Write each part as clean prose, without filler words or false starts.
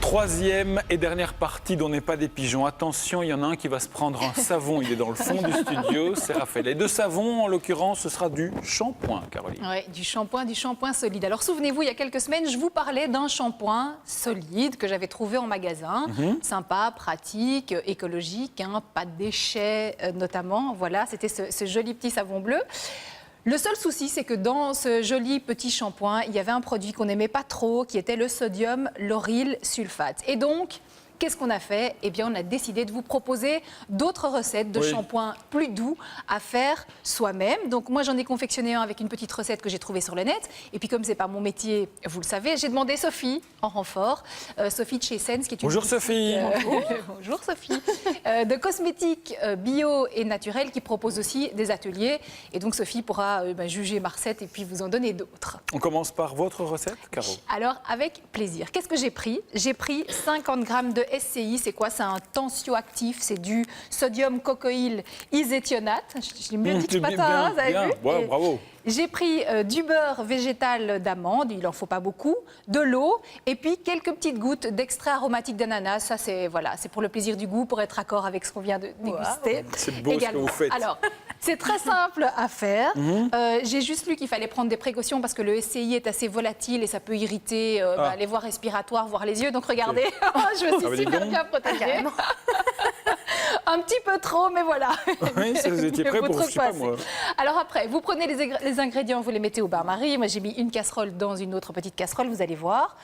Troisième et dernière partie dont n'est pas des pigeons. Attention, il y en a un qui va se prendre un savon. Il est dans le fond du studio, c'est Raphaël. Et de savon, en l'occurrence, ce sera du shampoing, Caroline. Oui, du shampoing solide. Alors souvenez-vous, il y a quelques semaines, je vous parlais d'un shampoing solide que j'avais trouvé en magasin. Sympa, pratique, écologique, hein, pas de déchets notamment. Voilà, c'était ce joli petit savon bleu. Le seul souci, c'est que dans ce joli petit shampoing, il y avait un produit qu'on n'aimait pas trop, qui était le sodium lauryl sulfate. Et donc, qu'est-ce qu'on a fait? Eh bien, on a décidé de vous proposer d'autres recettes de shampoing plus doux à faire soi-même. Donc, moi, j'en ai confectionné un avec une petite recette que j'ai trouvée sur le net. Et puis, comme c'est pas mon métier, vous le savez, j'ai demandé Sophie en renfort. Sophie de chez Sens, qui est une... Bonjour Sophie. Bonjour Sophie. De cosmétiques bio et naturels qui propose aussi des ateliers. Et donc, Sophie pourra juger ma recette et puis vous en donner d'autres. On commence par votre recette, Caro. Alors, avec plaisir. Qu'est-ce que j'ai pris? J'ai pris 50 grammes de SCI, c'est quoi? C'est un tensioactif, c'est du sodium cocoïl iséthionate. Je l'ai mieux dit ce matin, hein, vous avez vu? Ouais, bravo. J'ai pris du beurre végétal d'amande, il n'en faut pas beaucoup, de l'eau et puis quelques petites gouttes d'extrait aromatique d'ananas. Ça, c'est voilà, c'est pour le plaisir du goût, pour être raccord avec ce qu'on vient de déguster. C'est beau ce que vous faites. Alors, c'est très simple à faire. J'ai juste lu qu'il fallait prendre des précautions parce que le SCI est assez volatile et ça peut irriter les voies respiratoires, voire les yeux. Donc regardez, je me suis super bien protégée. Un petit peu trop, mais voilà. Oui, ça, vous étiez prêt pour, je sais pas moi. Alors après, vous prenez les ingrédients, vous les mettez au bain-marie. Moi, j'ai mis une casserole dans une autre petite casserole, vous allez voir.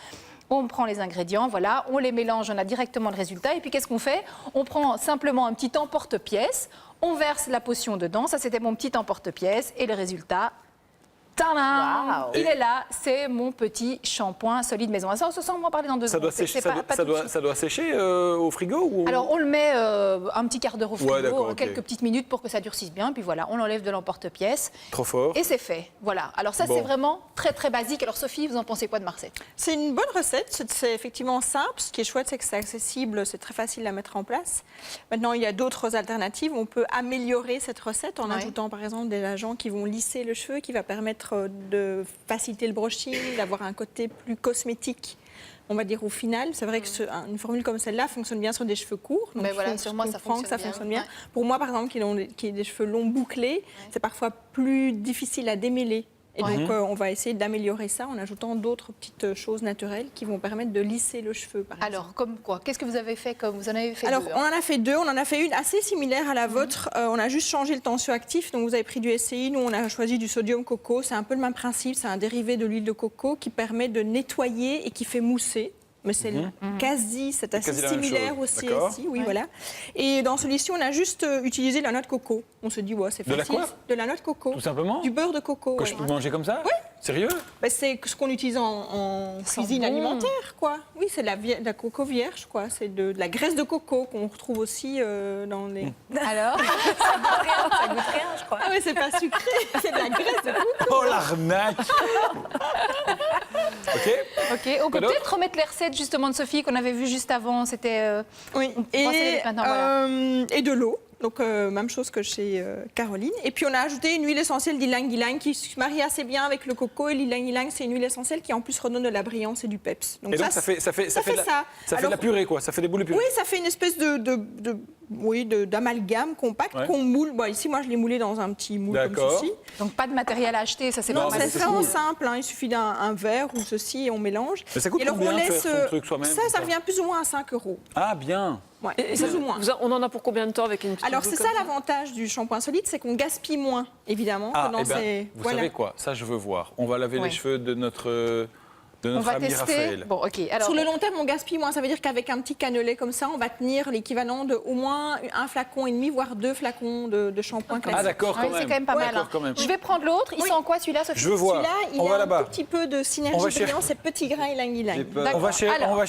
On prend les ingrédients, voilà, on les mélange, on a directement le résultat. Et puis, qu'est-ce qu'on fait? On prend simplement un petit emporte-pièce, on verse la potion dedans. Ça, c'était mon petit emporte-pièce. Et le résultat... Tadam! Il est là, c'est mon petit shampoing solide maison. Ça, on se sent moins parler dans 2 secondes. Ça doit sécher au frigo ou... Alors, on le met un petit quart d'heure au frigo, quelques okay. petites minutes pour que ça durcisse bien. Puis voilà, on l'enlève de l'emporte-pièce. Trop fort. Et c'est fait. Voilà. Alors ça, c'est vraiment très, très basique. Alors Sophie, vous en pensez quoi de ma recette? C'est une bonne recette. C'est effectivement simple. Ce qui est chouette, c'est que c'est accessible. C'est très facile à mettre en place. Maintenant, il y a d'autres alternatives. On peut améliorer cette recette en ajoutant, par exemple, des agents qui vont lisser le cheveu, qui va permettre de faciliter le brushing, d'avoir un côté plus cosmétique, on va dire au final. C'est vrai que une formule comme celle-là fonctionne bien sur des cheveux courts. Donc mais voilà, sur moi, ça fonctionne bien. Ouais. Pour moi, par exemple, qui ai des cheveux longs bouclés, c'est parfois plus difficile à démêler. Et donc, on va essayer d'améliorer ça en ajoutant d'autres petites choses naturelles qui vont permettre de lisser le cheveu, par exemple. Alors, comme quoi? Qu'est-ce que vous avez fait comme vous en avez fait? Alors, on en a fait 2. On en a fait une assez similaire à la vôtre. On a juste changé le tensioactif. Donc, vous avez pris du SCI. Nous, on a choisi du sodium coco. C'est un peu le même principe. C'est un dérivé de l'huile de coco qui permet de nettoyer et qui fait mousser. Mais c'est c'est assez similaire aussi. Oui, voilà. Et dans celui-ci, on a juste utilisé la noix de coco. On se dit, c'est facile. De la quoi? De la noix de coco. Tout simplement? Du beurre de coco. Que je peux manger comme ça? Oui. Sérieux? C'est ce qu'on utilise en cuisine alimentaire, quoi. Oui, c'est de la coco vierge, quoi. C'est de la graisse de coco qu'on retrouve aussi dans les... Alors? Ça goûte rien, je crois. Ah oui, c'est pas sucré, c'est de la graisse de coco. Oh, l'arnaque! Ok, on peut peut-être remettre les recettes justement de Sophie qu'on avait vues juste avant. C'était... Oui, et de l'eau. Donc, même chose que chez Caroline. Et puis, on a ajouté une huile essentielle d'ylang-ylang qui se marie assez bien avec le coco. Et l'ylang-ylang, c'est une huile essentielle qui, en plus, redonne de la brillance et du peps. Donc, ça fait de la purée, quoi. Ça fait des boules de purée. Oui, ça fait une espèce d'amalgame compact qu'on moule. Bon, ici, moi, je l'ai moulé dans un petit moule comme ceci. Donc, pas de matériel à acheter, ça c'est Non, c'est vraiment simple. Il suffit d'un verre ou ceci et on mélange. Mais ça coûte combien faire son truc soi-même? Ça revient plus ou moins à 5 €. Ah, bien. Ouais, et plus ou moins. On en a pour combien de temps avec une petite Alors, c'est ça l'avantage du shampoing solide, c'est qu'on gaspille moins, évidemment. Vous savez quoi? Ça, je veux voir. On va laver les cheveux de notre ami Raphaël. Bon, ok. Alors, sur le long terme, on gaspille moins. Ça veut dire qu'avec un petit canelet comme ça, on va tenir l'équivalent de au moins 1,5 flacon, voire 2 flacons de shampoing classique. Ah, d'accord, quand même. C'est quand même pas mal. Je vais prendre l'autre. Il sent quoi, celui-là, Sophie? Je veux voir. Celui-là, il a un tout petit peu de synergie brillante, c'est petit grain ylang-ylang. On va chez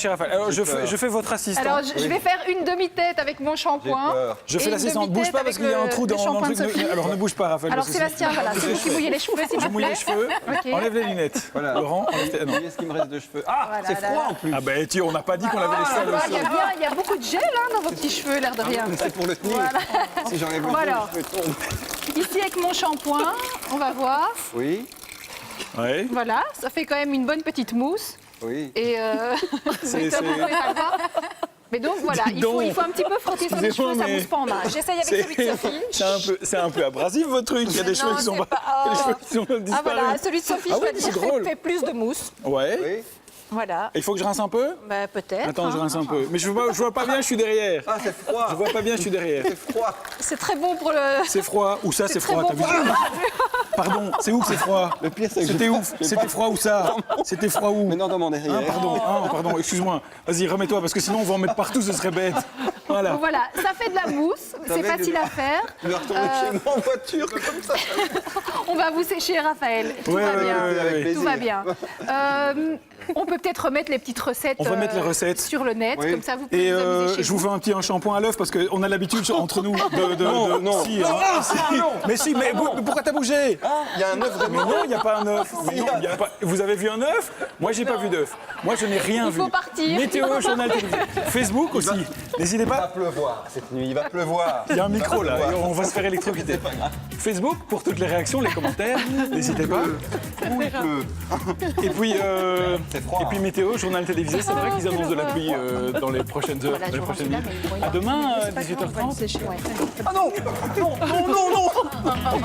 Raphaël. Alors, je fais votre assistant. Alors, je vais faire une demi-tête avec mon shampoing. Je fais l'assistant. Bouge pas parce qu'il y a un trou dans le truc. Alors, ne bouge pas, Raphaël. Alors, Sébastien, voilà, c'est vous qui mouillez les cheveux, s'il Je vous mouille les plaît. cheveux. Enlève les lunettes. Voilà. Laurent, Est-ce qu'il me reste de cheveux? Ah, c'est froid en plus. Ah ben, on n'a pas dit qu'on avait les cheveux. Il y a beaucoup de gel dans vos petits cheveux, l'air de rien. C'est pour le tenir. Si j'enlève le Alors, les cheveux tombent. ici, avec mon shampoing, on va voir. Oui. Ouais. Voilà, ça fait quand même une bonne petite mousse. Oui. Et C'est- Tom, vous pouvez pas le voir. Mais donc voilà, Dites il faut un petit peu frotter sur les Excusez-moi, cheveux, ça mais- mousse pas en main. J'essaye avec celui de Sophie. c'est un peu abrasif votre truc. Il y a des cheveux Non, qui sont c'est pas. pas- Il y a des cheveux qui sont Ah disparus. voilà, celui de Sophie, Ah je oui, dois c'est dire, drôle. fait plus de mousse. Ouais. Oui. Voilà. Il faut que je rince un peu. Bah, peut-être. Attends, je hein. rince un peu. Mais je vois pas bien, je suis derrière. Ah, c'est froid. Je vois pas bien, je suis derrière. C'est froid. C'est très bon pour le. C'est froid. Où ça, c'est très froid, bon t'as vu pour le- Pardon, c'est où que c'est froid Le pire, c'est que C'était j'ai où pas- j'ai C'était pas- froid où ça C'était froid où Mais non, dans mon Ah, derrière. pardon, excuse-moi. Vas-y, remets-toi, parce que sinon on va en mettre partout, ce serait bête. Voilà. Donc voilà, ça fait de la mousse, c'est fait facile du- à faire. Je vais retourner chez moi en voiture, comme ça. On va vous sécher, Raphaël. Tout Ouais, va ouais, bien. ouais, Avec ouais. plaisir. Tout va bien. On peut peut-être remettre les petites recettes, On va mettre les recettes. sur le net, Oui. comme ça vous pouvez Et vous amuser chez je vous fais un petit shampoing à l'œuf parce qu'on a l'habitude entre nous de Non. Si, hein. Mais si, mais pourquoi t'as bougé Il y a un œuf de Mais non, il n'y a pas un œuf. Mais non, il y a pas- Vous avez vu un œuf Moi, j'ai pas vu d'œuf. Moi, je n'ai rien Il vu. faut partir. Météo, journal télévisé. Facebook aussi. N'hésitez Il va pas. pleuvoir cette nuit, il va pleuvoir. Il y a un micro là, et on va se faire électrocuter. Facebook pour toutes les réactions, les commentaires. N'hésitez pas. Il pleut. Et puis, C'est froid. et puis météo, journal télévisé. C'est vrai qu'ils annoncent de la pluie dans les prochaines heures, Voilà, dans les je prochaines rentre là, minutes. mais bon, À demain, c'est pas grave, on va 18h30. le sécher, ouais. Ah non, non, non, non, non.